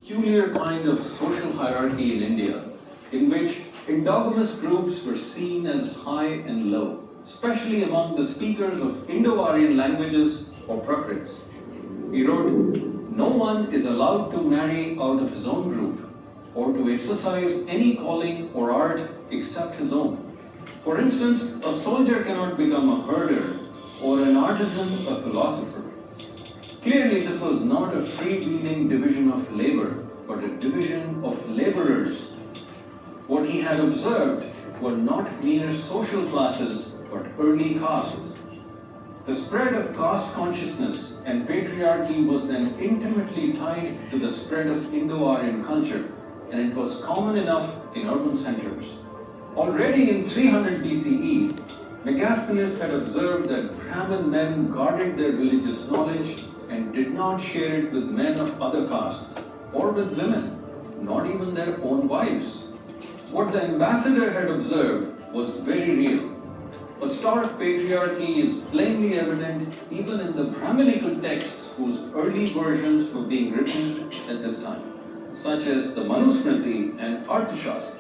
Peculiar kind of social hierarchy in India in which endogamous groups were seen as high and low, especially among the speakers of Indo-Aryan languages or Prakrits. He wrote, "No one is allowed to marry out of his own group or to exercise any calling or art except his own. For instance, a soldier cannot become a herder or an artisan a philosopher." Clearly, this was not a freewheeling division of labor, but a division of laborers. What he had observed were not mere social classes, but early castes. The spread of caste consciousness and patriarchy was then intimately tied to the spread of Indo-Aryan culture, and it was common enough in urban centers. Already in 300 BCE, Megasthenes had observed that Brahmin men guarded their religious knowledge and did not share it with men of other castes or with women, not even their own wives. What the ambassador had observed was very real. A stark patriarchy is plainly evident even in the Brahminical texts whose early versions were being written at this time, such as the Manusmriti and Arthashastra.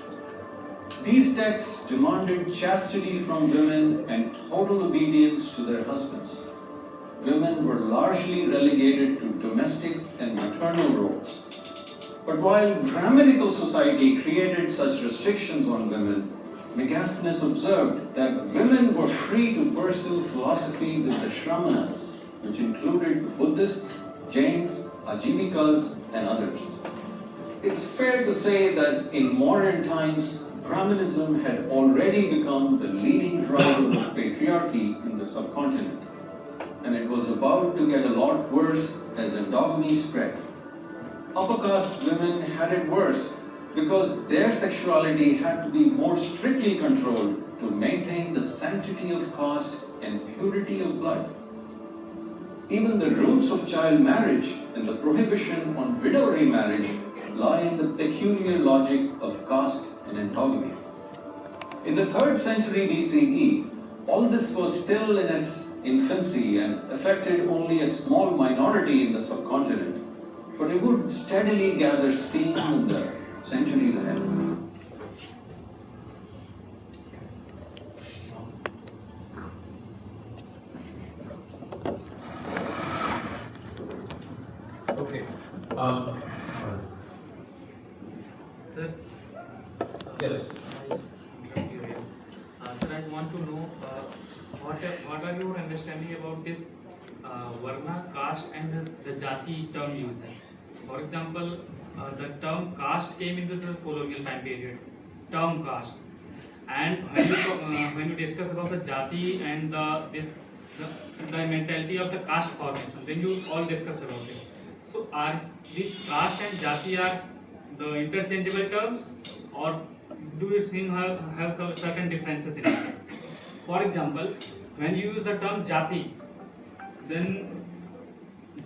These texts demanded chastity from women and total obedience to their husbands. Women were largely relegated to domestic and maternal roles. But while Brahminical society created such restrictions on women, Megasthenes observed that women were free to pursue philosophy with the Shramanas, which included the Buddhists, Jains, Ajivikas, and others. It's fair to say that in modern times, Brahmanism had already become the leading driver of patriarchy in the subcontinent, and it was about to get a lot worse as endogamy spread. Upper caste women had it worse because their sexuality had to be more strictly controlled to maintain the sanctity of caste and purity of blood. Even the roots of child marriage and the prohibition on widow remarriage lie in the peculiar logic of caste and endogamy. In the 3rd century BCE, all this was still in its infancy and affected only a small minority in the subcontinent, but it would steadily gather steam in the centuries ahead. Okay. Sir, Yes. sir, I want to know what are your understanding about this Varna, caste, and the Jati term used? For example, the term caste came into the colonial time period. Term caste, and when you discuss about the Jati and the mentality of the caste formation, then you all discuss about it. So, are these caste and Jati are the interchangeable terms, or do you think have some certain differences in it? For example, when you use the term Jati, then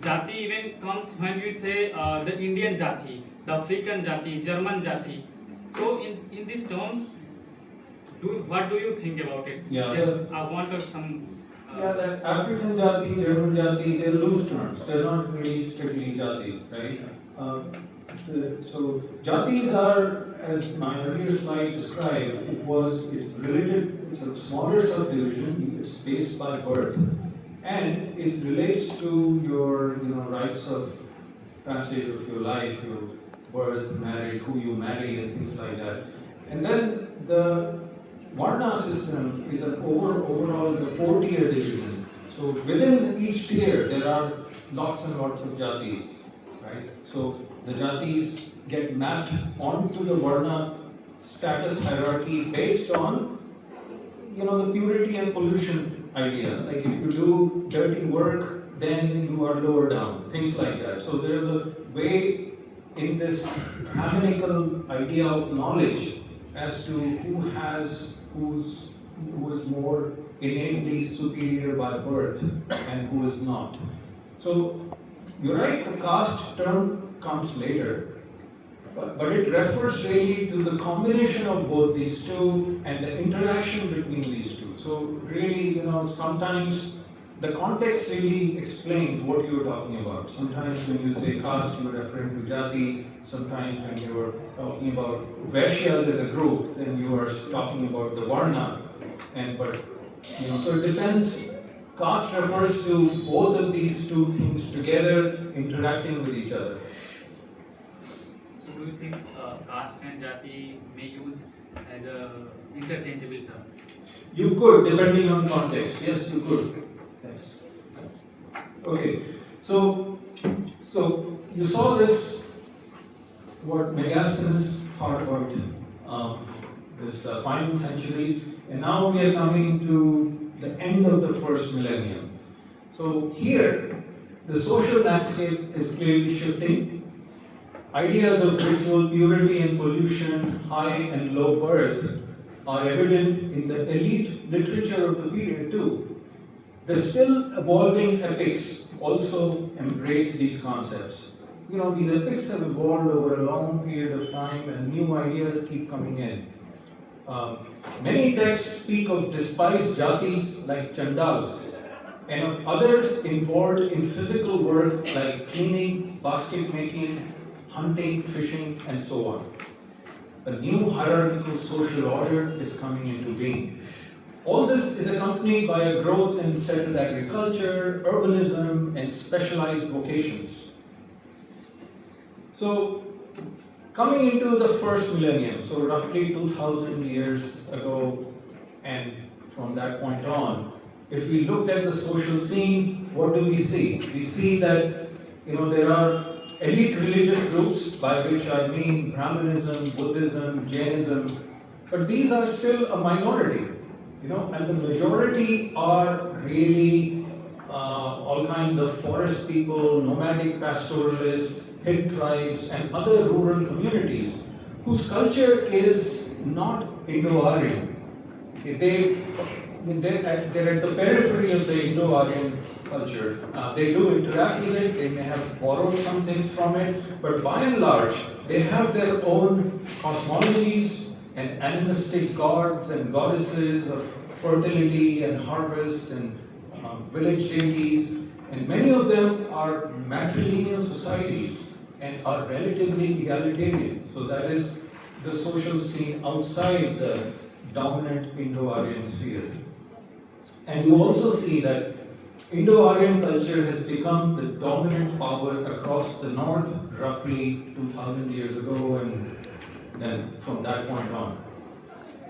Jati even comes when you say the Indian Jati, the African Jati, German Jati. So in these terms, what do you think about it? Yeah, Yes, the- I want some. That African Jati, German Jati, they're loose terms. They're not really strictly Jati, right? So Jatis are, as my earlier slide described, it's related, it's a smaller subdivision, it's based by birth, and it relates to your, rights of passage of your life, your birth, marriage, who you marry, and things like that. And then the Varna system is an overall the 4-tier division. So within each tier there are lots and lots of jatis, right? So the jatis get mapped onto the Varna status hierarchy based on the purity and pollution idea. Like if you do dirty work, then you are lower down, things like that. So there is a way in this Brahminical idea of knowledge as to who is more innately superior by birth and who is not. So you're right, the caste term comes later, but it refers really to the combination of both these two and the interaction between these two. So really, sometimes the context really explains what you were talking about. Sometimes when you say caste, you're referring to jati. Sometimes when you are talking about Vaishyas as a group, then you are talking about the varna. So it depends. Caste refers to both of these two things together interacting with each other. So do you think caste and jati may use as a interchangeable term? You could, depending on context. Yes, you could. Yes. Okay. So you saw this, what Megasthenes thought about this final centuries, and now we are coming to the end of the first millennium. So here, the social landscape is clearly shifting. Ideas of ritual purity and pollution, high and low birth, are evident in the elite literature of the period too. The still evolving epics also embrace these concepts. These epics have evolved over a long period of time and new ideas keep coming in. Many texts speak of despised jatis like Chandals and of others involved in physical work like cleaning, basket making, hunting, fishing, and so on. A new hierarchical social order is coming into being. All this is accompanied by a growth in settled agriculture, urbanism, and specialized vocations. So, coming into the first millennium, so roughly 2000 years ago, and from that point on, if we looked at the social scene, what do we see? We see that there are elite religious groups, by which I mean Brahmanism, Buddhism, Jainism, but these are still a minority, and the majority are really all kinds of forest people, nomadic pastoralists, hill tribes, and other rural communities whose culture is not Indo-Aryan. Okay, they're at the periphery of the Indo-Aryan culture. They do interact with it, they may have borrowed some things from it, but by and large, they have their own cosmologies and animistic gods and goddesses of fertility and harvest and village deities, and many of them are matrilineal societies and are relatively egalitarian. So that is the social scene outside the dominant Indo-Aryan sphere. And you also see that Indo-Aryan culture has become the dominant power across the north roughly 2000 years ago, and then from that point on.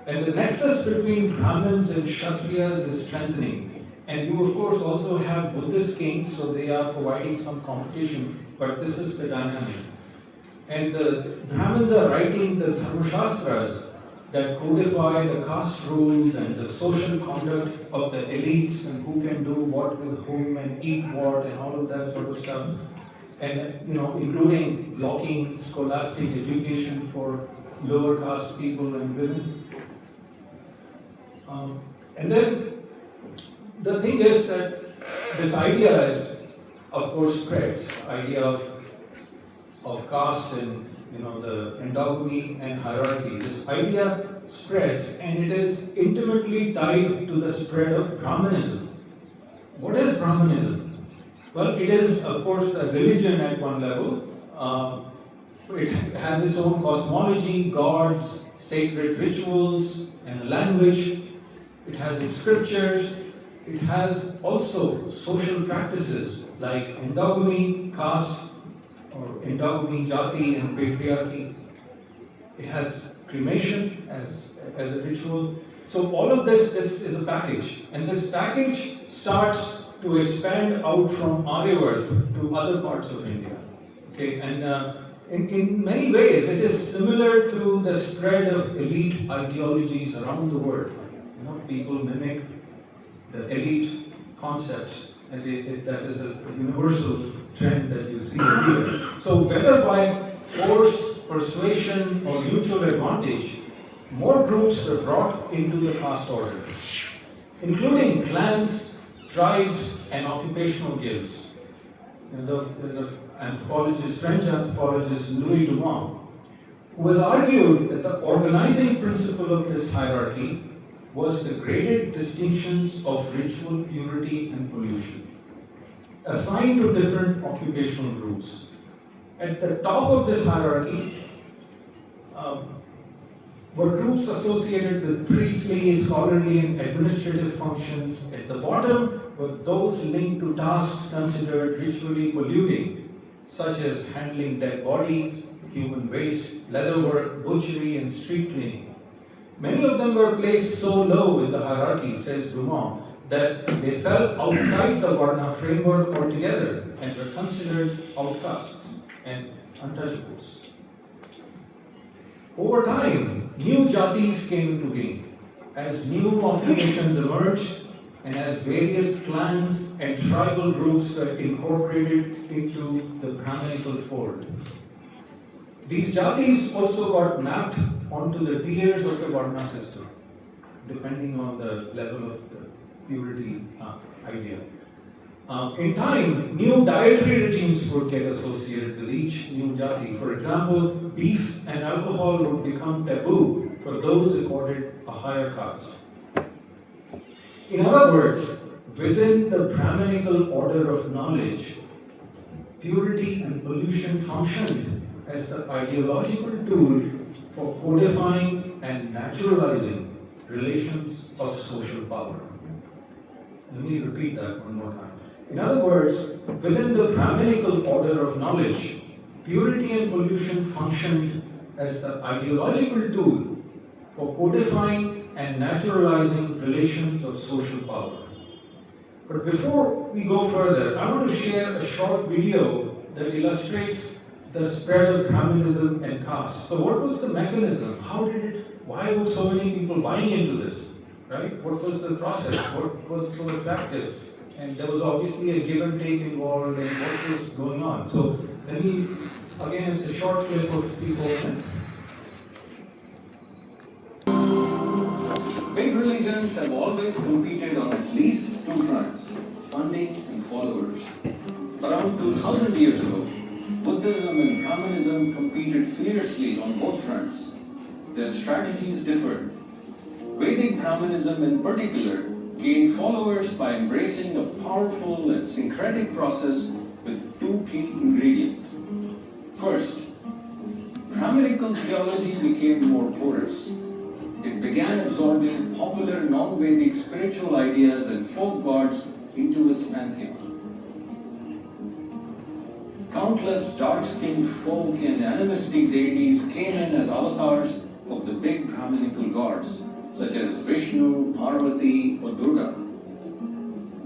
And the nexus between Brahmins and Kshatriyas is strengthening. And you of course also have Buddhist kings, so they are providing some competition, but this is the dynamic. And the Brahmins are writing the Dharmashastras that codify the caste rules and the social conduct of the elites and who can do what with whom and eat what and all of that sort of stuff. And including blocking scholastic education for lower caste people and women. And then the thing is that this idea is, of course, spreads. Idea of caste and the endogamy and hierarchy. This idea spreads, and it is intimately tied to the spread of Brahmanism. What is Brahmanism? Well, it is, of course, a religion at one level. It has its own cosmology, gods, sacred rituals, and a language. It has its scriptures. It has also social practices like endogamy, caste, or endogamy, jati, and patriarchy. It has cremation as a ritual. So all of this is a package, and this package starts to expand out from Aryavart to other parts of India. Okay, and in many ways it is similar to the spread of elite ideologies around the world. People mimic the elite concepts, and that is a universal trend that you see here. So whether by force, persuasion, or mutual advantage, more groups were brought into the caste order, including clans, tribes, and occupational guilds. There's an anthropologist, French anthropologist Louis Dumont, who has argued that the organizing principle of this hierarchy was the graded distinctions of ritual purity and pollution, assigned to different occupational groups. At the top of this hierarchy were groups associated with priestly, scholarly, and administrative functions. At the bottom were those linked to tasks considered ritually polluting, such as handling dead bodies, human waste, leatherwork, butchery, and street cleaning. Many of them were placed so low in the hierarchy, says Dumont, that they fell outside the Varna framework altogether and were considered outcasts and untouchables. Over time, new jatis came into being as new occupations emerged and as various clans and tribal groups were incorporated into the Brahminical fold. These jatis also got mapped onto the tiers of the Varna system, depending on the level of the purity idea. In time, new dietary regimes would get associated with each new jati. For example, beef and alcohol would become taboo for those accorded a higher caste. In other words, within the Brahminical order of knowledge, purity and pollution functioned as the ideological tool for codifying and naturalizing relations of social power. Let me repeat that one more time. In other words, within the Brahminical order of knowledge, purity and pollution functioned as the ideological tool for codifying and naturalizing relations of social power. But before we go further, I want to share a short video that illustrates the spread of Brahminism and caste. So what was the mechanism? Why were so many people buying into this? Right? What was the process? What was so attractive? And there was obviously a give and take involved and what was going on. So let me, again, it's a short clip of 3-4 minutes. Big religions have always competed on at least two fronts, funding and followers. Around 2000 years ago, Buddhism and Brahmanism competed fiercely on both fronts. Their strategies differed. Vedic Brahmanism in particular gained followers by embracing a powerful and syncretic process with two key ingredients. First, Brahminical theology became more porous. It began absorbing popular non-Vedic spiritual ideas and folk gods into its pantheon. Countless dark-skinned folk and animistic deities came in as avatars of the big Brahminical gods, such as Vishnu, Parvati, or Durga.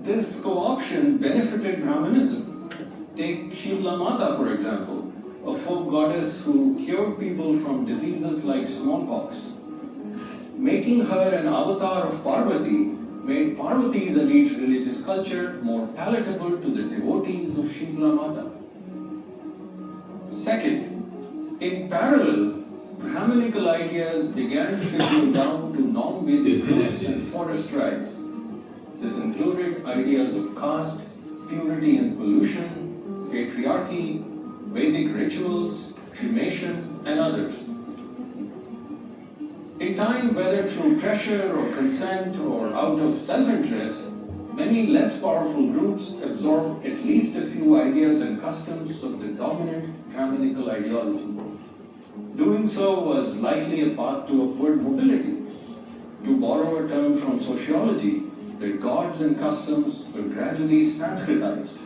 This co-option benefited Brahmanism. Take Shitla Mata, for example, a folk goddess who cured people from diseases like smallpox. Making her an avatar of Parvati made Parvati's elite religious culture more palatable to the devotees of Shitla Mata. Second, in parallel, Brahminical ideas began to trickle down to non-Vedic groups and forest tribes. This included ideas of caste, purity and pollution, patriarchy, Vedic rituals, cremation, and others. In time, whether through pressure or consent or out of self-interest, many less powerful groups absorbed at least a few ideas and customs of the dominant Brahminical ideology. Doing so was likely a path to upward mobility. To borrow a term from sociology, the gods and customs were gradually Sanskritized.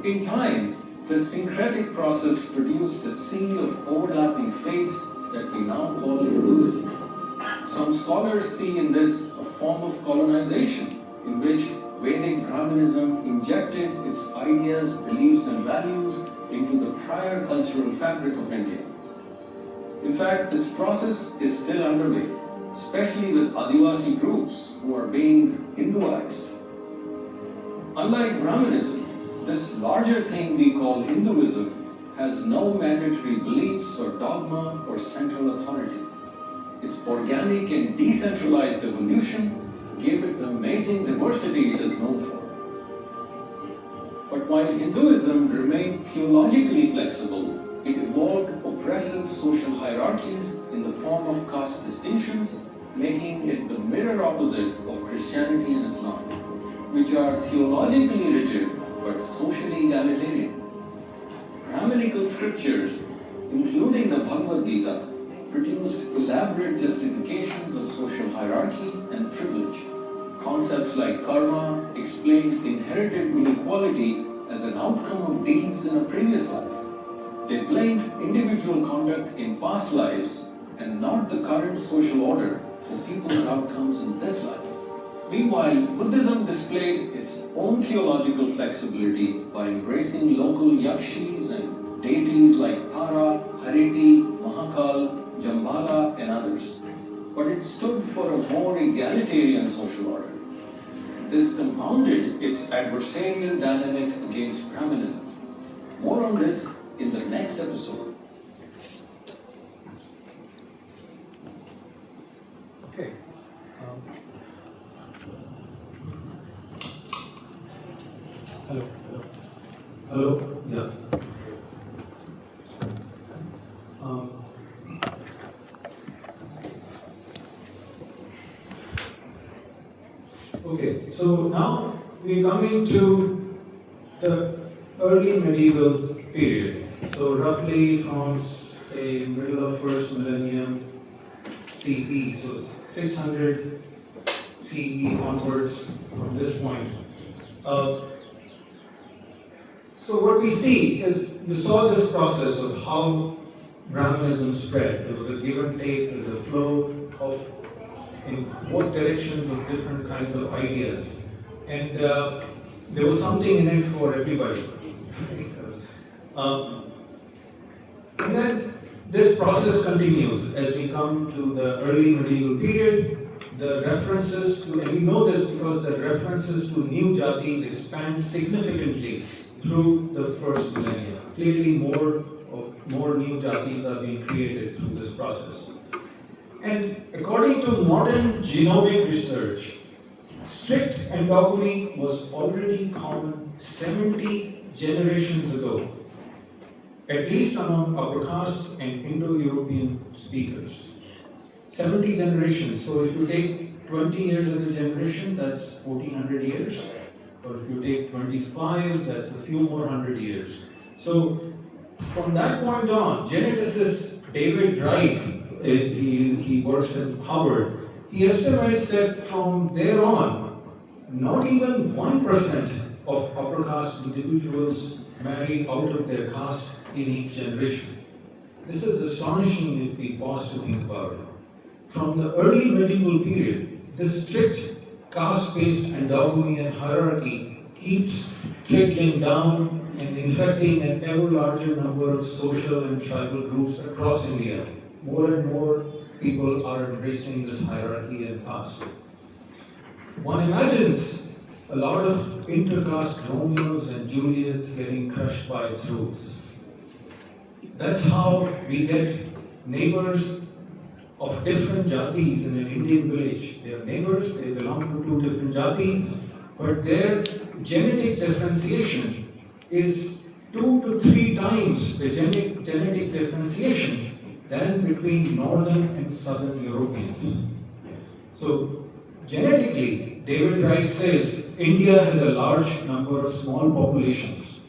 In time, this syncretic process produced a sea of overlapping faiths that we now call Hinduism. Some scholars see in this a form of colonization in which Vedic Brahmanism injected its ideas, beliefs, and values into the prior cultural fabric of India. In fact, this process is still underway, especially with Adivasi groups who are being Hinduized. Unlike Brahmanism, this larger thing we call Hinduism has no mandatory beliefs or dogma or central authority. Its organic and decentralized evolution gave it the amazing diversity it is known for. But while Hinduism remained theologically flexible, it evolved oppressive social hierarchies in the form of caste distinctions, making it the mirror opposite of Christianity and Islam, which are theologically rigid but socially egalitarian. Brahminical scriptures, including the Bhagavad Gita, produced elaborate justifications of social hierarchy and privilege. Concepts like karma explained inherited inequality as an outcome of deeds in a previous life. They blamed individual conduct in past lives and not the current social order for people's outcomes in this life. Meanwhile, Buddhism displayed its own theological flexibility by embracing local yakshis and deities like Tara, Hariti, Mahakal, Jambhala, and others. But it stood for a more egalitarian social order. This compounded its adversarial dynamic against Brahmanism. More on this in the next episode. Okay. Hello. Hello. Yeah. Okay, so now we're coming to the early medieval period. So roughly from say middle of first millennium CE, so 600 CE onwards from this point. So what we see is, you saw this process of how Brahmanism spread. There was a give and take, there's a flow of in both directions of different kinds of ideas. And there was something in it for everybody. And then this process continues as we come to the early medieval period. The references to, and we know this because the references to new jatis expand significantly through the first millennia. Clearly more new jatis are being created through this process. And according to modern genomic research, strict endogamy was already common 70 generations ago, at least among upper caste and Indo-European speakers. 70 generations. So if you take 20 years as a generation, that's 1400 years. Or if you take 25, that's a few more hundred years. So from that point on, geneticist David Reich, he works at Harvard, he estimates that from there on, not even 1% of upper caste individuals marry out of their caste in each generation. This is astonishing if we pause to think about it. From the early medieval period, this strict caste-based endogamy and hierarchy keeps trickling down and infecting an ever larger number of social and tribal groups across India. More and more people are embracing this hierarchy and caste. One imagines a lot of inter-caste Romeos and Juliets getting crushed by its rules. That's how we get neighbors of different jatis in an Indian village. They are neighbors, they belong to two different jatis, but their genetic differentiation is 2 to 3 times the genetic differentiation than between northern and southern Europeans. So genetically, David Reich says India has a large number of small populations.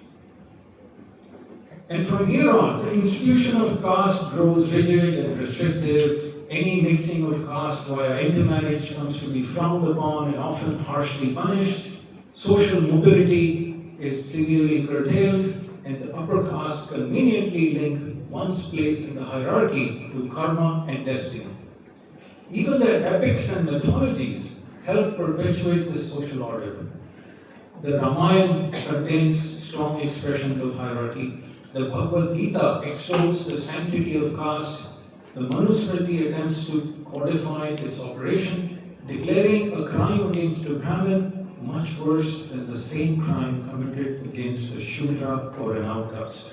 And from here on, the institution of caste grows rigid and restrictive. Any mixing of caste via intermarriage comes to be frowned upon and often harshly punished. Social mobility is severely curtailed, and the upper caste conveniently link one's place in the hierarchy to karma and destiny. Even the epics and mythologies help perpetuate this social order. The Ramayana contains strong expressions of hierarchy. The Bhagavad Gita extols the sanctity of caste. The Manusmriti attempts to codify its operation, declaring a crime against a Brahmin much worse than the same crime committed against a Shudra or an outcast.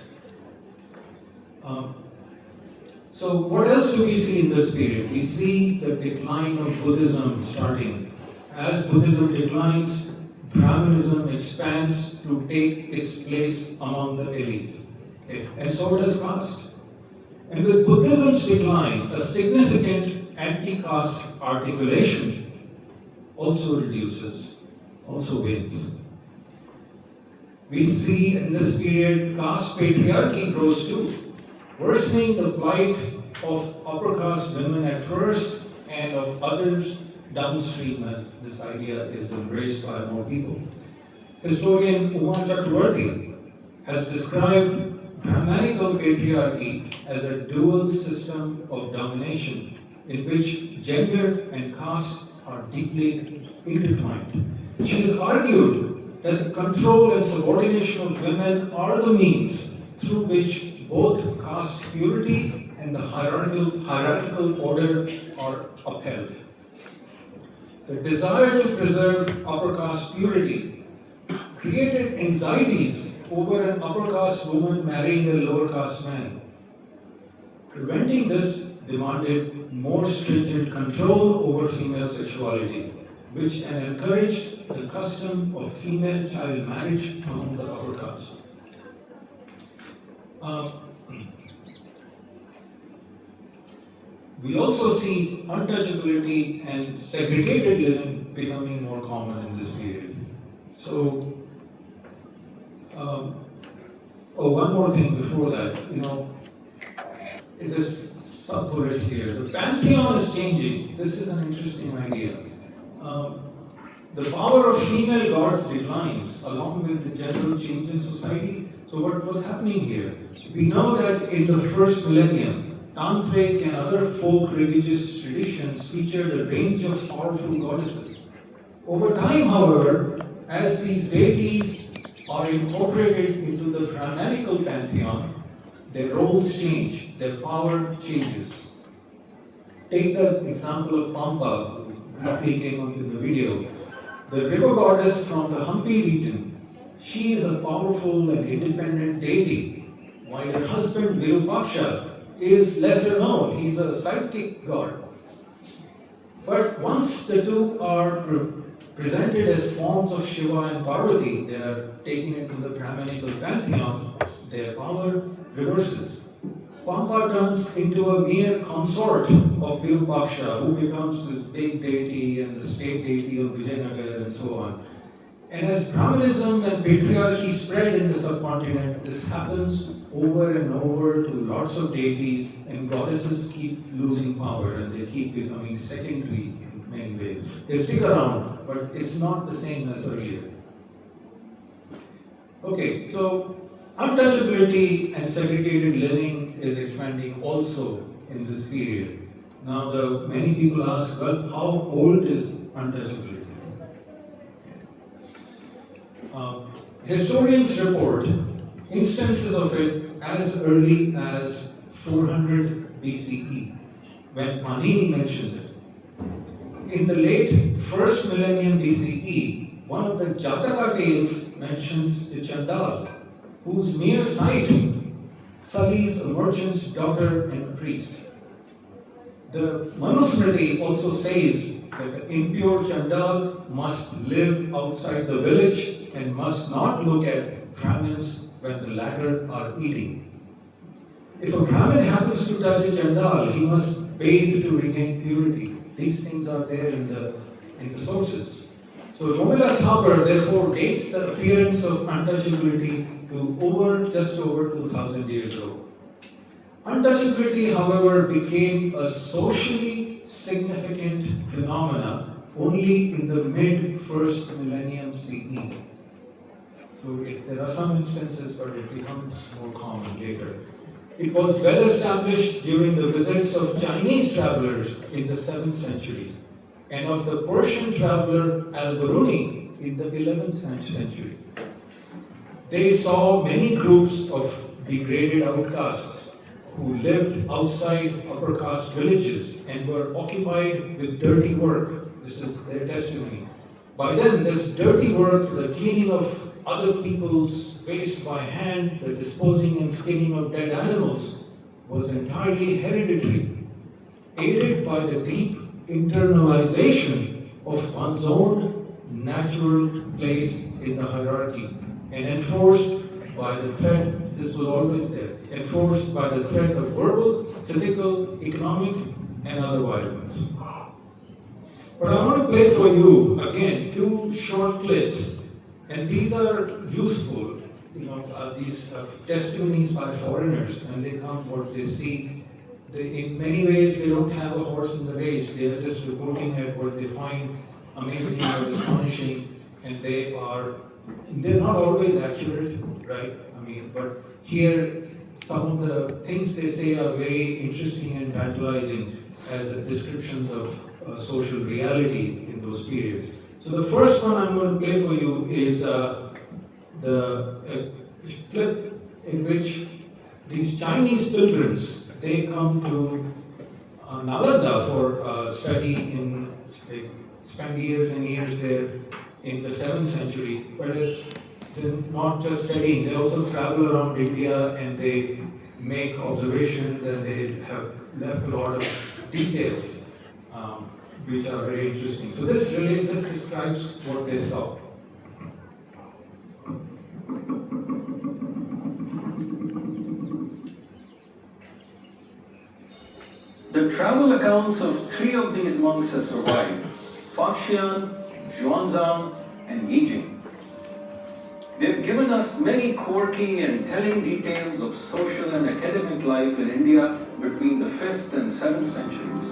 So what else do we see in this period? We see the decline of Buddhism starting. As Buddhism declines, Brahmanism expands to take its place among the elites. Okay? And so does caste. And with Buddhism's decline, a significant anti-caste articulation also reduces, also wins. We see in this period caste patriarchy grows too, worsening the plight of upper caste women at first and of others downstream as this idea is embraced by more people. Historian Uma Chakravarti has described Brahmanical patriarchy as a dual system of domination in which gender and caste are deeply intertwined. She has argued that the control and subordination of women are the means through which both caste purity and the hierarchical order are upheld. The desire to preserve upper caste purity created anxieties over an upper caste woman marrying a lower caste man. Preventing this demanded more stringent control over female sexuality, which encouraged the custom of female child marriage among the upper caste. We also see untouchability and segregated living becoming more common in this period. So, one more thing before that, in this sub-bullet here, the pantheon is changing. This is an interesting idea. The power of female gods declines along with the general change in society. So what's happening here? We know that in the first millennium, Tantric and other folk religious traditions featured a range of powerful goddesses. Over time, however, as these deities are incorporated into the Brahmanical pantheon, their roles change, their power changes. Take the example of Pampa, who briefly came up in the video. The river goddess from the Hampi region. She is a powerful and independent deity, while her husband Virupaksha is lesser known. He's a psychic god. But once the two are presented as forms of Shiva and Parvati, they are taken into the Brahmanical pantheon, their power reverses. Pampa turns into a mere consort of Virupaksha, who becomes this big deity and the state deity of Vijayanagar and so on. And as Brahmanism and patriarchy spread in the subcontinent, this happens over and over to lots of deities, and goddesses keep losing power and they keep becoming secondary in many ways. They stick around, but it's not the same as earlier. Okay, so untouchability and segregated living is expanding also in this period. Now, many people ask, well, how old is untouchability? Historians report instances of it as early as 400 BCE, when Panini mentions it. In the late first millennium BCE, one of the Jataka tales mentions the Chandal, whose mere sight sullies a merchant's daughter and priest. The Manusmriti also says that the impure Chandal must live outside the village and must not look at Brahmins when the latter are eating. If a Brahmin happens to touch a Chandal, he must bathe to regain purity. These things are there in the sources. So Romila Thakur therefore dates the appearance of untouchability to just over 2000 years ago. Untouchability, however, became a socially significant phenomena only in the mid-first millennium CE. So there are some instances, but it becomes more common later. It was well established during the visits of Chinese travelers in the 7th century and of the Persian traveler Al-Biruni in the 11th century. They saw many groups of degraded outcasts who lived outside upper caste villages and were occupied with dirty work. This is their testimony. By then, this dirty work, the cleaning of other people's waste by hand, the disposing and skinning of dead animals, was entirely hereditary, aided by the deep internalization of one's own natural place in the hierarchy, and enforced by the threat this was always there, enforced by the threat of verbal, physical, economic, and other violence. But I want to play for you, again, two short clips, and these are useful, these testimonies by foreigners, when they come, what they see. In many ways, they don't have a horse in the race, they are just reporting at what they find amazing or astonishing, and they're not always accurate, right? But here, some of the things they say are very interesting and tantalizing as descriptions of social reality in those periods. So the first one I'm going to play for you is the clip in which these Chinese pilgrims, they come to Nalanda for study they spend years and years there in the 7th century, whereas they're not just studying, they also travel around India and they make observations and they have left a lot of details which are very interesting. So this describes what they saw. The travel accounts of 3 of these monks have survived: Faxian, Xuanzang, and Yijing. They've given us many quirky and telling details of social and academic life in India between the 5th and 7th centuries.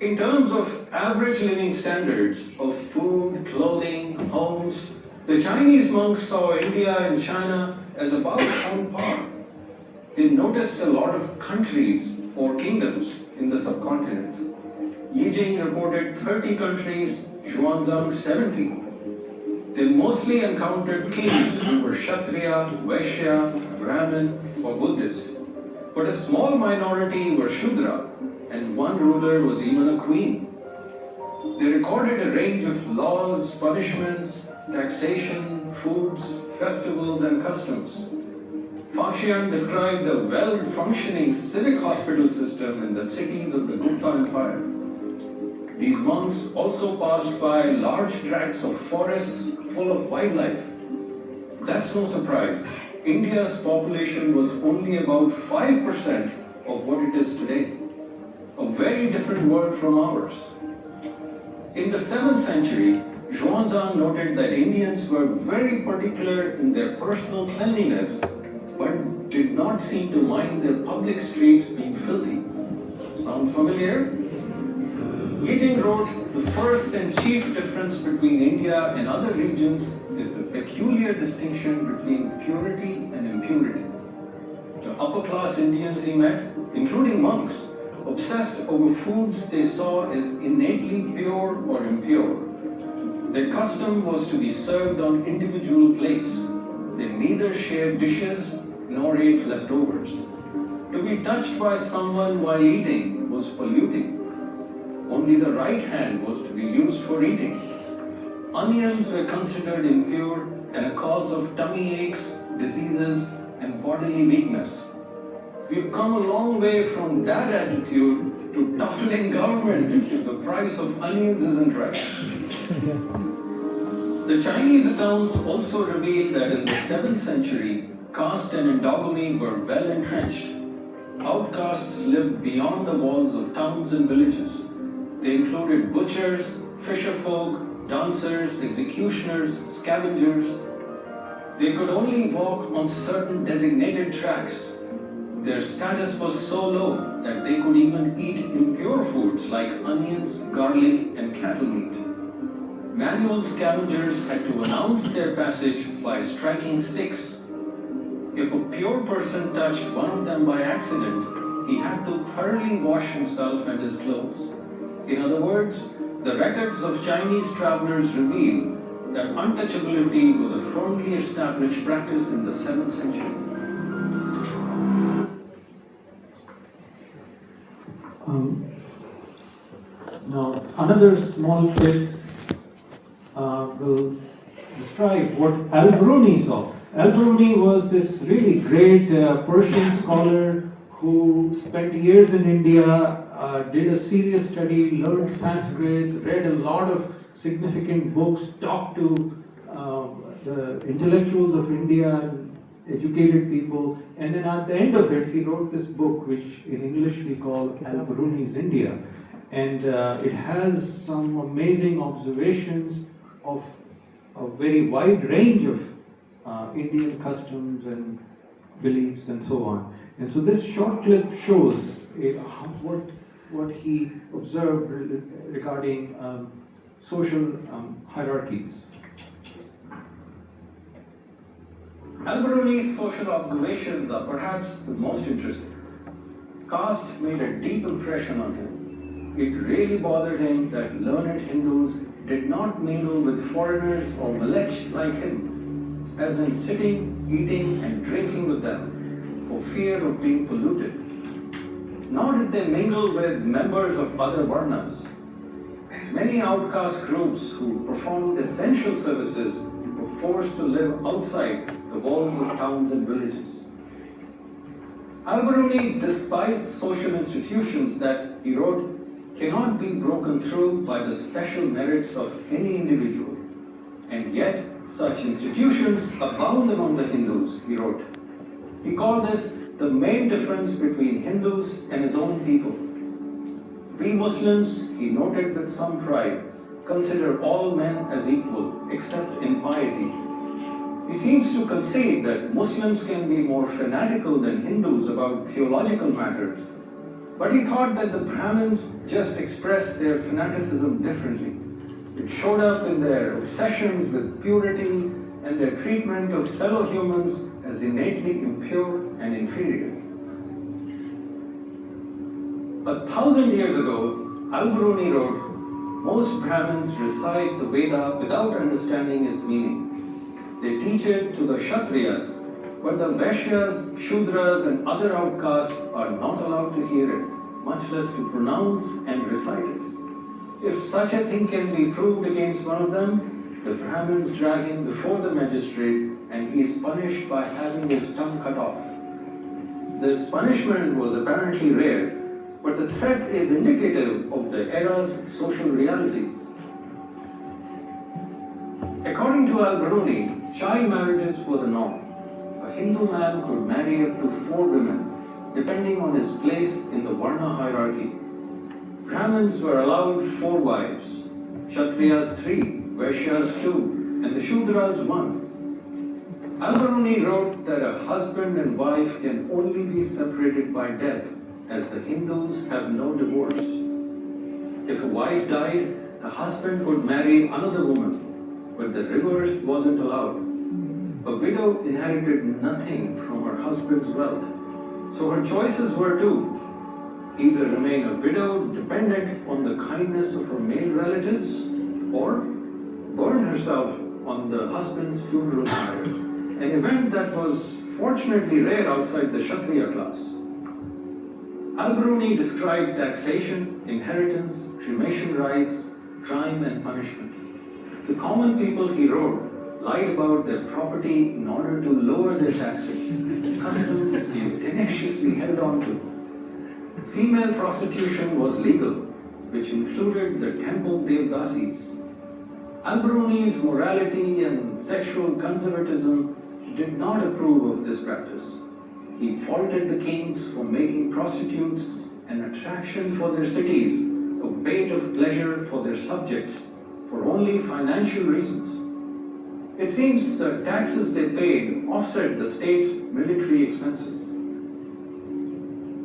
In terms of average living standards of food, clothing, homes, the Chinese monks saw India and China as about on par. They noticed a lot of countries or kingdoms in the subcontinent. Yijing reported 30 countries, Xuanzang 70. They mostly encountered kings who were Kshatriya, Vaishya, Brahmin, or Buddhist. But a small minority were Shudra, and one ruler was even a queen. They recorded a range of laws, punishments, taxation, foods, festivals, and customs. Faxian described a well-functioning civic hospital system in the cities of the Gupta Empire. These monks also passed by large tracts of forests full of wildlife. That's no surprise. India's population was only about 5% of what it is today. A very different world from ours. In the 7th century, Xuanzang noted that Indians were very particular in their personal cleanliness, but did not seem to mind their public streets being filthy. Sound familiar? Yijing wrote, the first and chief difference between India and other regions is the peculiar distinction between purity and impurity. The upper-class Indians he met, including monks, obsessed over foods they saw as innately pure or impure. Their custom was to be served on individual plates. They neither shared dishes nor ate leftovers. To be touched by someone while eating was polluting. Only the right hand was to be used for eating. Onions were considered impure and a cause of tummy aches, diseases, and bodily weakness. We've come a long way from that attitude to toughening governments if the price of onions isn't right. The Chinese accounts also reveal that in the 7th century, caste and endogamy were well entrenched. Outcasts lived beyond the walls of towns and villages. They included butchers, fisherfolk, dancers, executioners, scavengers. They could only walk on certain designated tracks. Their status was so low that they could even eat impure foods like onions, garlic, and cattle meat. Manual scavengers had to announce their passage by striking sticks. If a pure person touched one of them by accident, he had to thoroughly wash himself and his clothes. In other words, the records of Chinese travelers reveal that untouchability was a firmly established practice in the 7th century. Now, another small clip will describe what Al-Biruni saw. Al-Biruni was this really great Persian scholar who spent years in India, did a serious study, learned Sanskrit, read a lot of significant books, talked to the intellectuals of India, educated people, and then at the end of it, he wrote this book, which in English we call Al-Biruni's India. And it has some amazing observations of a very wide range of Indian customs and beliefs and so on. And so this short clip shows what he observed regarding social hierarchies. Al-Biruni's social observations are perhaps the most interesting. Caste made a deep impression on him. It really bothered him that learned Hindus did not mingle with foreigners or malech like him, as in sitting, eating and drinking with them for fear of being polluted. Nor did they mingle with members of other varnas. Many outcast groups who performed essential services were forced to live outside the walls of towns and villages. Al-Biruni despised social institutions that, he wrote, cannot be broken through by the special merits of any individual. And yet, such institutions abound among the Hindus, he wrote. He called this the main difference between Hindus and his own people. We Muslims, he noted with some pride, consider all men as equal except in piety. He seems to concede that Muslims can be more fanatical than Hindus about theological matters, but he thought that the Brahmins just expressed their fanaticism differently. It showed up in their obsessions with purity and their treatment of fellow humans as innately impure and inferior. 1,000 years ago, Al-Biruni wrote, most Brahmins recite the Veda without understanding its meaning. They teach it to the Kshatriyas, but the Vaishyas, Shudras and other outcasts are not allowed to hear it, much less to pronounce and recite it. If such a thing can be proved against one of them, the Brahmins drag him before the magistrate and he is punished by having his tongue cut off. This punishment was apparently rare, but the threat is indicative of the era's social realities. According to Al-Biruni, child marriages were the norm. A Hindu man could marry up to 4 women, depending on his place in the Varna hierarchy. Brahmins were allowed 4 wives, Kshatriyas 3, Vaishyas 2, and the Shudras 1. Al-Biruni wrote that a husband and wife can only be separated by death, as the Hindus have no divorce. If a wife died, the husband could marry another woman, but the reverse wasn't allowed. A widow inherited nothing from her husband's wealth, so her choices were to either remain a widow dependent on the kindness of her male relatives or burn herself on the husband's funeral pyre, an event that was fortunately rare outside the Kshatriya class. Al-Biruni described taxation, inheritance, cremation rites, crime and punishment. The common people, he wrote, lied about their property in order to lower their taxes, a custom they tenaciously held on to. Female prostitution was legal, which included the temple Devdasis. Al-Biruni's morality and sexual conservatism did not approve of this practice. He faulted the kings for making prostitutes an attraction for their cities, a bait of pleasure for their subjects, for only financial reasons. It seems the taxes they paid offset the state's military expenses.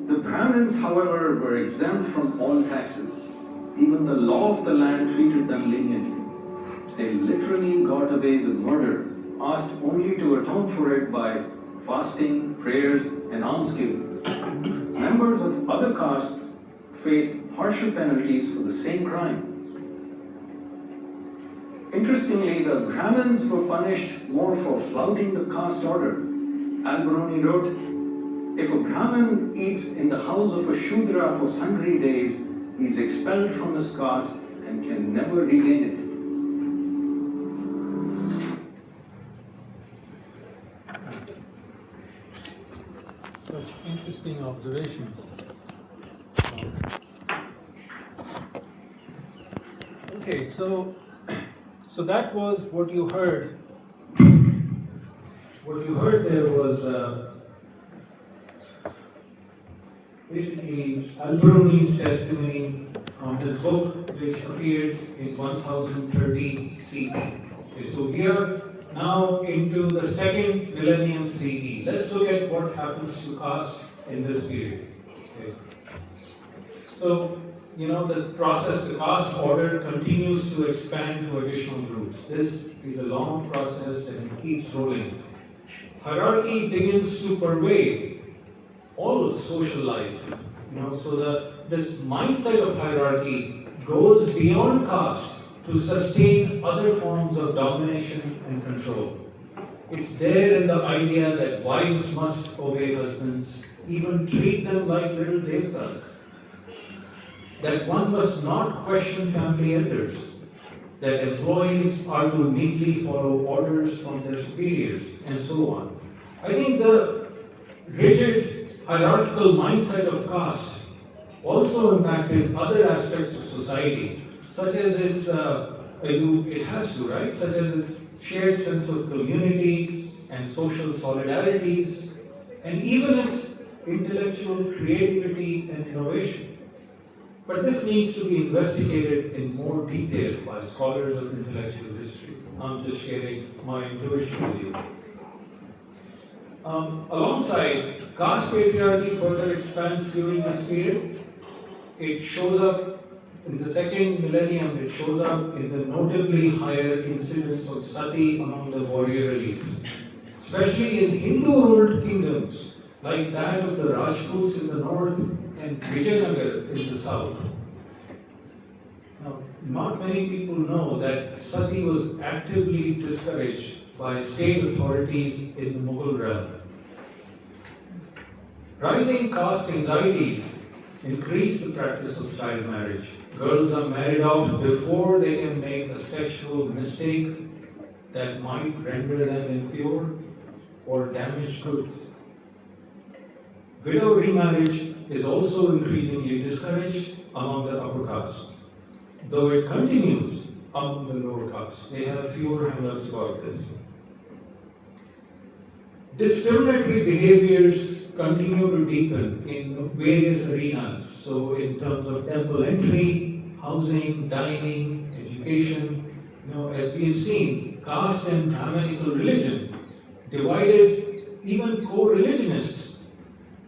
The Brahmins, however, were exempt from all taxes. Even the law of the land treated them leniently. They literally got away with murder, asked only to atone for it by fasting, prayers, and almsgiving. members of other castes faced harsher penalties for the same crime. Interestingly, the Brahmins were punished more for flouting the caste order. Al-Biruni wrote, "If a Brahmin eats in the house of a Shudra for sundry days, he is expelled from his caste and can never regain it." Such interesting observations. Okay, so that was what you heard. What you heard there was basically Al-Biruni's testimony from his book, which appeared in 1030 CE. Okay, so we are now into the second millennium CE. Let's look at what happens to caste in this period. Okay. So, the process, the caste order continues to expand to additional groups. This is a long process and it keeps rolling. Hierarchy begins to pervade all social life. So this mindset of hierarchy goes beyond caste to sustain other forms of domination and control. It's there in the idea that wives must obey husbands, even treat them like little devtas. That one must not question family elders. That employees are to meekly follow orders from their superiors, and so on. I think the rigid hierarchical mindset of caste also impacted other aspects of society, such as it has to, right? Such as its shared sense of community and social solidarities, and even its intellectual creativity and innovation. But this needs to be investigated in more detail by scholars of intellectual history. I'm just sharing my intuition with you. Alongside, caste patriarchy further expands during this period. It shows up in the second millennium, it shows up in the notably higher incidence of sati among the warrior elites, especially in Hindu-ruled kingdoms like that of the Rajputs in the north and Vijayanagar in the south. Now, not many people know that sati was actively discouraged by state authorities in the Mughal realm. Rising caste anxieties increase the practice of child marriage. Girls are married off before they can make a sexual mistake that might render them impure or damage goods. Widow remarriage is also increasingly discouraged among the upper castes, though it continues among the lower castes. They have fewer hang-ups about this. Discriminatory behaviors continue to deepen in various arenas. So in terms of temple entry, housing, dining, education, as we have seen, caste and Brahmanical religion divided even co-religionists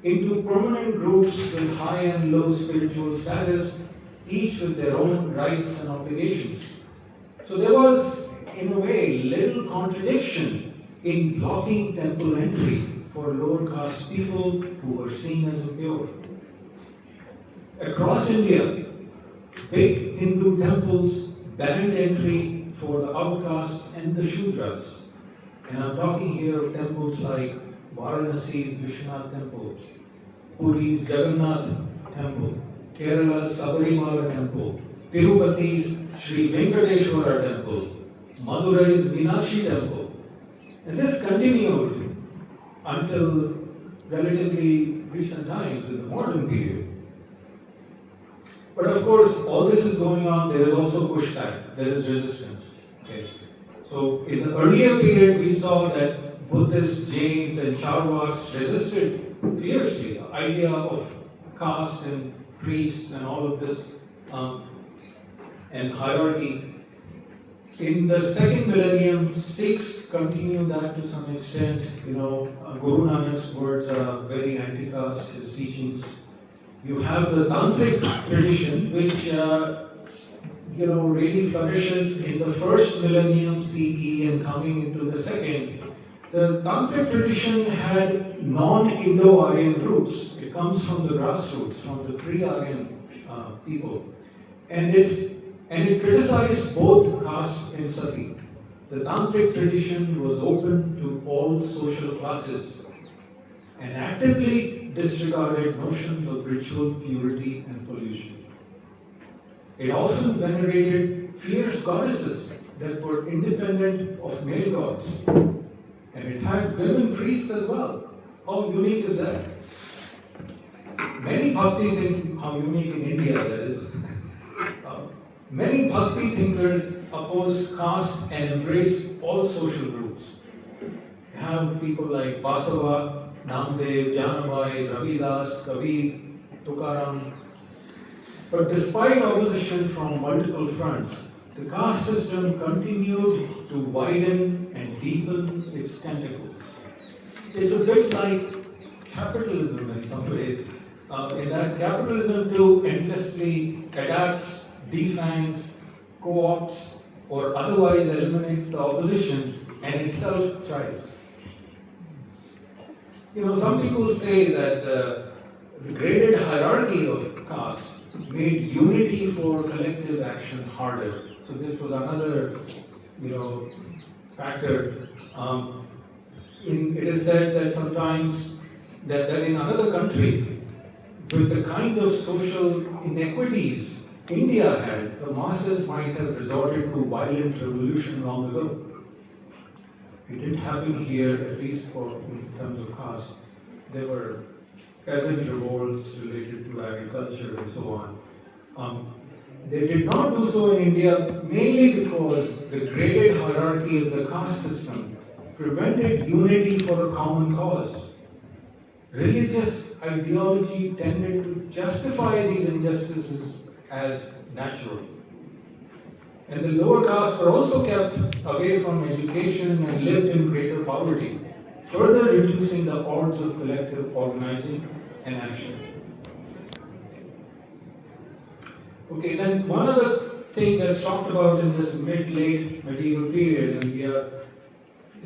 into permanent groups with high and low spiritual status, each with their own rights and obligations. So there was, in a way, little contradiction in blocking temple entry for lower caste people who were seen as impure. Across India, big Hindu temples banned entry for the outcasts and the Shudras. And I'm talking here of temples like Varanasi's Vishwanath Temple, Puri's Jagannath Temple, Kerala's Sabarimala Temple, Tirupati's Sri Venkateshwara Temple, Madurai's Meenakshi Temple. And this continued until relatively recent times, in the modern period. But of course, all this is going on, there is also pushback, there is resistance. Okay. So in the earlier period, we saw that Buddhists, Jains, and Charvaks resisted fiercely the idea of caste and priests and all of this and hierarchy. In the second millennium, Sikhs continue that to some extent. Guru Nanak's words are very anti-caste, his teachings. You have the Tantric tradition, which really flourishes in the first millennium CE and coming into the second. The Tantric tradition had non-Indo-Aryan roots. It It comes from the grassroots, from the pre-Aryan people. And it criticized both caste and sati. The Tantric tradition was open to all social classes and actively disregarded notions of ritual purity and pollution. It often venerated fierce goddesses that were independent of male gods. And it had women priests as well. How unique is that? Many bhakti think, how unique in India that is. Many bhakti thinkers opposed caste and embraced all social groups. You have people like Basava, Namdev, Janabai, Ravidas, Kabir, Tukaram. But despite opposition from multiple fronts, the caste system continued to widen and deepen its tentacles. It's a bit like capitalism in some ways, in that capitalism too endlessly adapts, defangs, co-opts, or otherwise eliminates the opposition and itself thrives. Some people say that the graded hierarchy of caste made unity for collective action harder. So this was another, factor. It is said that sometimes that in another country, with the kind of social inequities India had, the masses might have resorted to violent revolution long ago. It didn't happen here, at least in terms of caste. There were peasant revolts related to agriculture and so on. They did not do so in India mainly because the graded hierarchy of the caste system prevented unity for a common cause. Religious ideology tended to justify these injustices as natural. And the lower castes were also kept away from education and lived in greater poverty, further reducing the odds of collective organizing and action. Okay, then one other thing that's talked about in this mid-late medieval period, and we are,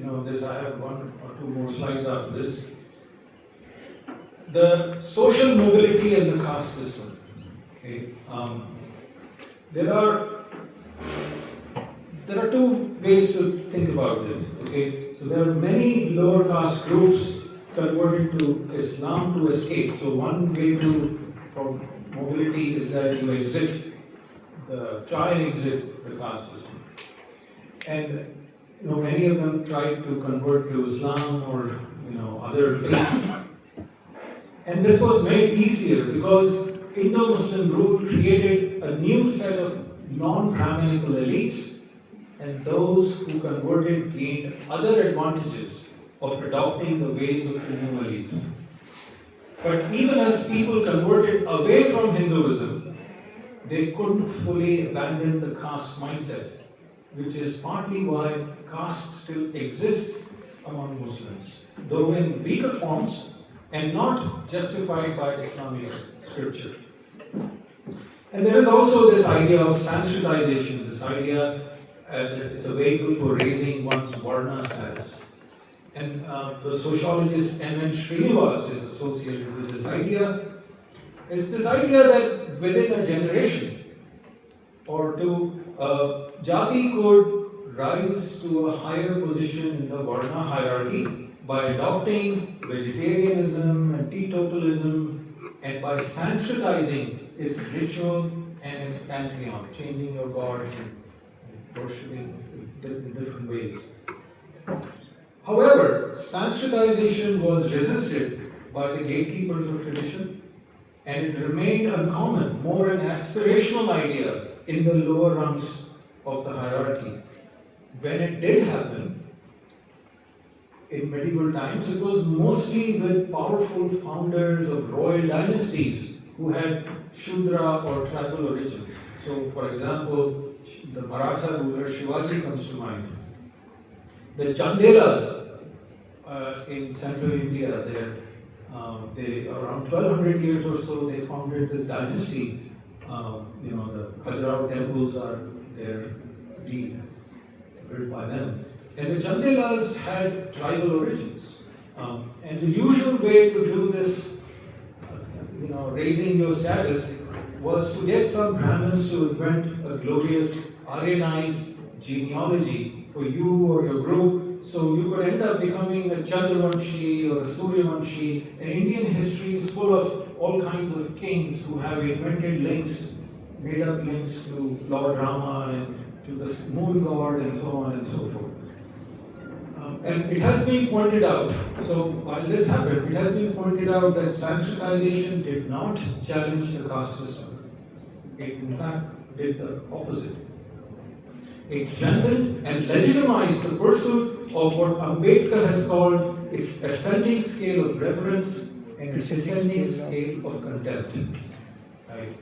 I have one or two more slides after this. The social mobility and the caste system. Okay, there are two ways to think about this. Okay, so there are many lower caste groups converted to Islam to escape. So one way for mobility is that you try and exit the caste system. And many of them tried to convert to Islam or other faiths. And this was made easier because Indo-Muslim rule created a new set of non-Brahminical elites, and those who converted gained other advantages of adopting the ways of the new elites. But even as people converted away from Hinduism, they couldn't fully abandon the caste mindset, which is partly why caste still exists among Muslims, though in weaker forms and not justified by Islamic scripture. And there is also this idea of Sanskritization, this idea that it's a vehicle for raising one's Varna status. And the sociologist M.N. Srinivas is associated with this idea. It's this idea that within a generation or two, Jati could rise to a higher position in the Varna hierarchy by adopting vegetarianism and teetotalism and by Sanskritizing its ritual and its pantheon, changing your god and worshipping in different ways. However, Sanskritization was resisted by the gatekeepers of tradition, and it remained uncommon, more an aspirational idea in the lower rungs of the hierarchy. When it did happen, in medieval times, it was mostly with powerful founders of royal dynasties who had Shudra or tribal origins. So, for example, the Maratha ruler Shivaji comes to mind. The Chandelas in central India, they around 1200 years or so, they founded this dynasty. The Khajuraho temples are there, built by them. And the Chandelas had tribal origins. And the usual way to do this raising your status was to get some Brahmins to invent a glorious Aryanized genealogy for you or your group, so you could end up becoming a Chandravanshi or a Suryavanshi. And Indian history is full of all kinds of kings who have invented links, made up links to Lord Rama and to the moon god and so on and so forth. And it has been pointed out, so while this happened, it has been pointed out that Sanskritization did not challenge the caste system. It in fact did the opposite. It strengthened and legitimized the pursuit of what Ambedkar has called its ascending scale of reverence and its descending scale of contempt. Right?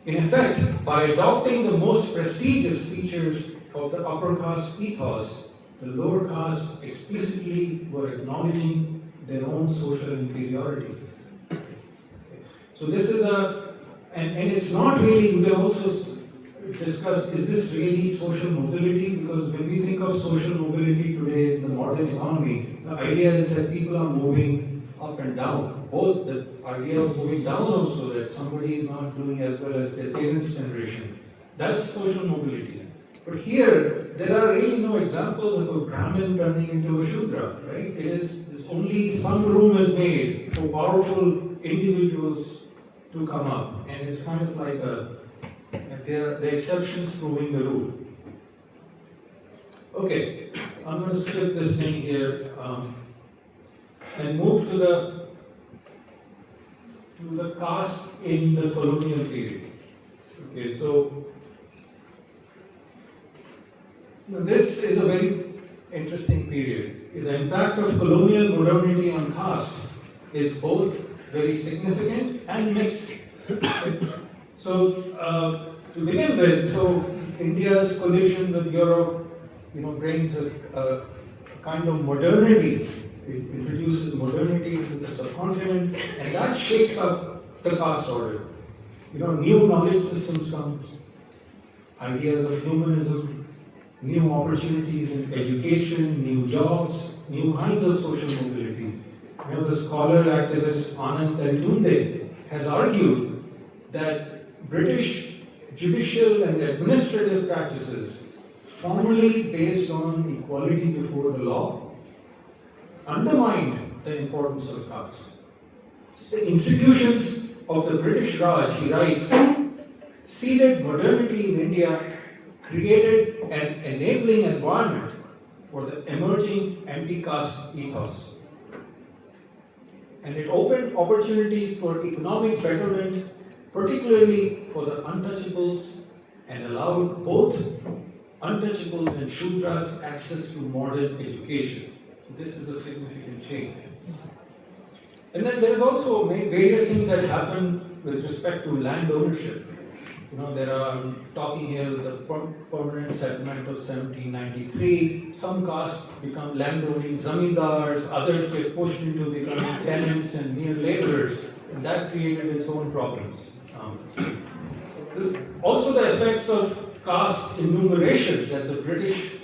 In effect, by adopting the most prestigious features of the upper caste ethos, the lower castes explicitly were acknowledging their own social inferiority. So this is and it's not really, we can also discuss, is this really social mobility? Because when we think of social mobility today in the modern economy, the idea is that people are moving up and down. Both the idea of moving down also, that somebody is not doing as well as their parents' generation. That's social mobility. But here, there are really no examples of a Brahmin turning into a Shudra, right? It is only some room is made for powerful individuals to come up. And it's kind of like the exceptions proving the rule. Okay, I'm going to skip this thing here and move to the caste in the colonial period. Okay, so this is a very interesting period. The impact of colonial modernity on caste is both very significant and mixed. So, to begin with, so India's collision with Europe, brings a kind of modernity. It introduces modernity into the subcontinent, and that shakes up the caste order. New knowledge systems come, ideas of humanism, new opportunities in education, new jobs, new kinds of social mobility. The scholar activist Anand Teltunde has argued that British judicial and administrative practices, formally based on equality before the law, undermined the importance of caste. The institutions of the British Raj, he writes, seeded modernity in India, created an enabling environment for the emerging anti-caste ethos. And it opened opportunities for economic betterment, particularly for the untouchables, and allowed both untouchables and Shudras access to modern education. So this is a significant change. And then there is also various things that happen with respect to land ownership. I'm talking here the permanent settlement of 1793. Some castes become landowning zamindars, others get pushed into becoming tenants and mere laborers, and that created its own problems. Also the effects of caste enumeration that the British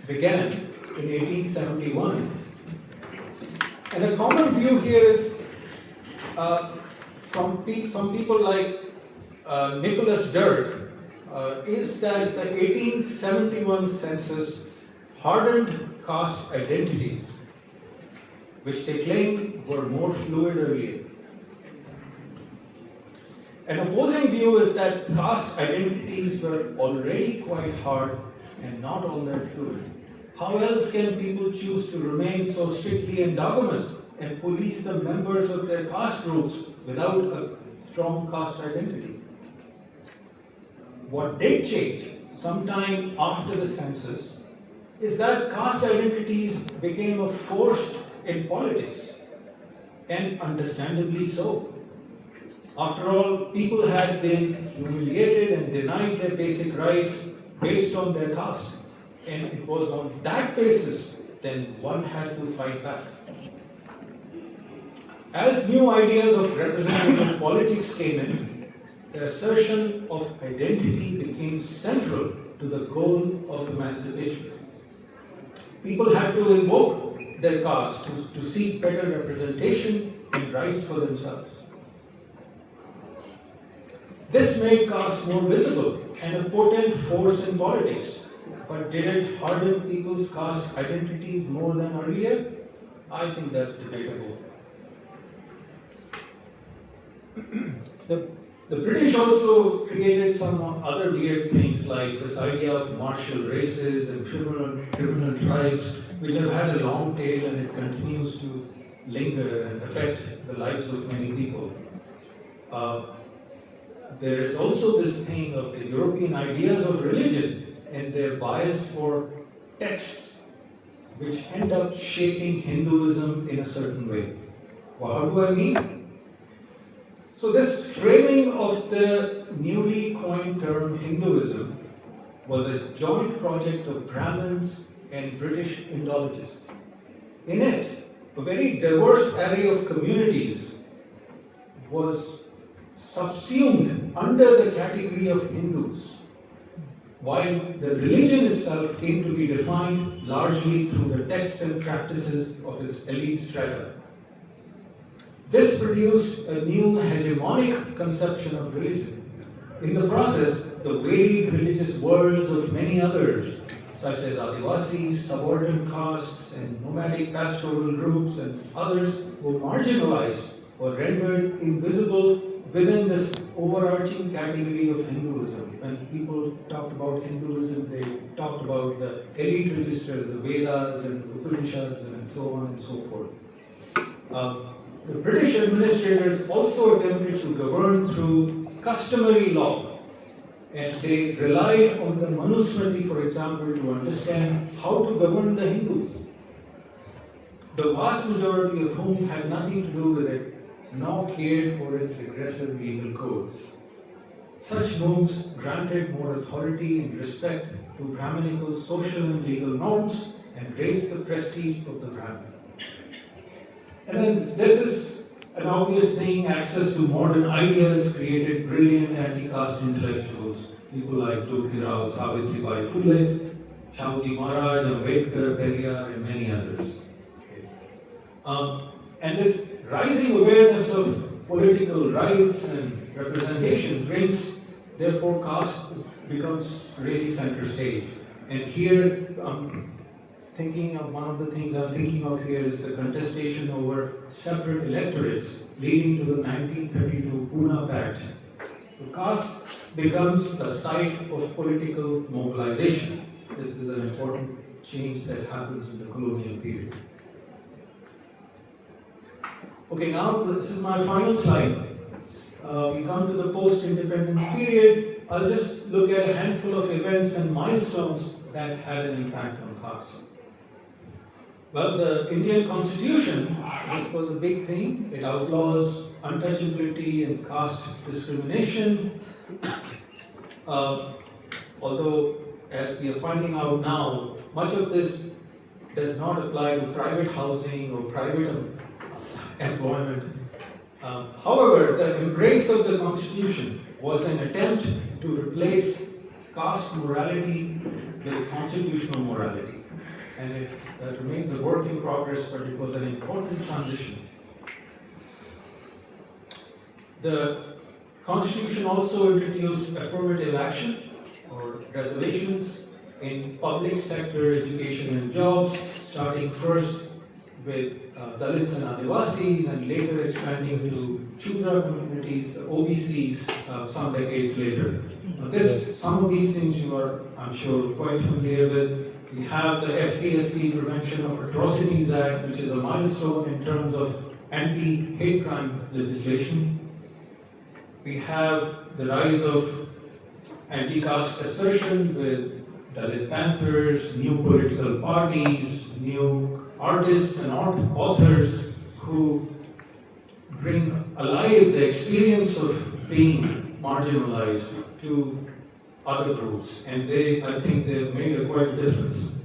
began in 1871. And a common view here is from some people like Nicholas Dirk, is that the 1871 census hardened caste identities, which they claim were more fluid earlier. An opposing view is that caste identities were already quite hard and not all that fluid. How else can people choose to remain so strictly endogamous and police the members of their caste groups without a strong caste identity? What did change sometime after the census is that caste identities became a force in politics, and understandably so. After all, people had been humiliated and denied their basic rights based on their caste, and it was on that basis then one had to fight back. As new ideas of representative politics came in, the assertion of identity became central to the goal of emancipation. People had to invoke their caste to seek better representation and rights for themselves. This made caste more visible and a potent force in politics. But did it harden people's caste identities more than earlier? I think that's debatable. The British also created some other weird things like this idea of martial races and criminal tribes, which have had a long tail and it continues to linger and affect the lives of many people. There is also this thing of the European ideas of religion and their bias for texts, which end up shaping Hinduism in a certain way. Well, how do I mean? So this framing of the newly coined term Hinduism was a joint project of Brahmins and British Indologists. In it, a very diverse array of communities was subsumed under the category of Hindus, while the religion itself came to be defined largely through the texts and practices of its elite strata. This produced a new hegemonic conception of religion. In the process, the varied religious worlds of many others, such as Adivasis, subordinate castes, and nomadic pastoral groups, and others, were marginalized or rendered invisible within this overarching category of Hinduism. When people talked about Hinduism, they talked about the elite registers, the Vedas and Upanishads, and so on and so forth. The British administrators also attempted to govern through customary law, and they relied on the Manusmriti, for example, to understand how to govern the Hindus, the vast majority of whom had nothing to do with it, nor cared for its aggressive legal codes. Such moves granted more authority and respect to Brahminical social and legal norms and raised the prestige of the Brahmin. And then this is an obvious thing, access to modern ideas created brilliant anti-caste intellectuals, people like Jyotirao, Savitribai Phule, Shahuji Maharaj, Ambedkar, Periyar, and many others. And this rising awareness of political rights and representation brings, therefore, caste becomes really center stage. And here, thinking of one of the things I'm thinking of here is the contestation over separate electorates leading to the 1932 Pune Pact. The caste becomes a site of political mobilization. This is an important change that happens in the colonial period. Okay, now this is my final slide. We come to the post-independence period. I'll just look at a handful of events and milestones that had an impact on caste. Well, the Indian Constitution, this was a big thing. It outlaws untouchability and caste discrimination. Although, as we are finding out now, much of this does not apply to private housing or private employment. However, the embrace of the Constitution was an attempt to replace caste morality with constitutional morality. And it remains a work in progress, but it was an important transition. The Constitution also introduced affirmative action or reservations in public sector education and jobs, starting first with Dalits and Adivasis and later expanding to Shudra communities, OBCs, some decades later. Some of these things you are, I'm sure, quite familiar with. We have the SCST Prevention of Atrocities Act, which is a milestone in terms of anti-hate crime legislation. We have the rise of anti-caste assertion with Dalit Panthers, new political parties, new artists and authors who bring alive the experience of being marginalized to other groups, and I think they've made a quite difference.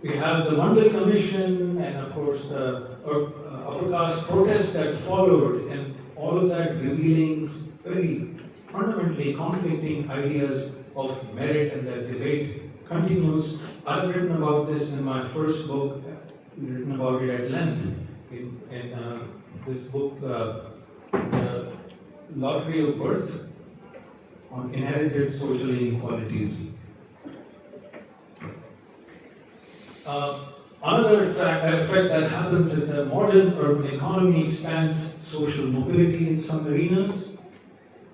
We have the Mandal Commission and of course the upper caste protests that followed, and all of that revealing very fundamentally conflicting ideas of merit, and that debate continues. I've written about this in my first book, written about it at length in this book, lottery of birth, on inherited social inequalities. Another effect that happens in the modern urban economy expands social mobility in some arenas.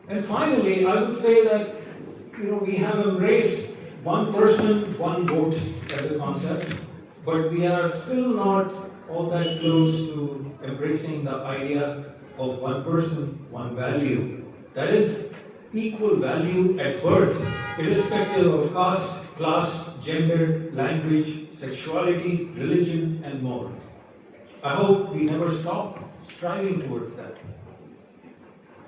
And finally, I would say that we have embraced one person, one vote as a concept, but we are still not all that close to embracing the idea of one person, one value. That is equal value at birth, irrespective of caste, class, gender, language, sexuality, religion, and more. I hope we never stop striving towards that.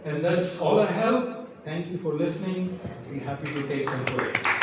And that's all I have. Thank you for listening. I'd be happy to take some questions.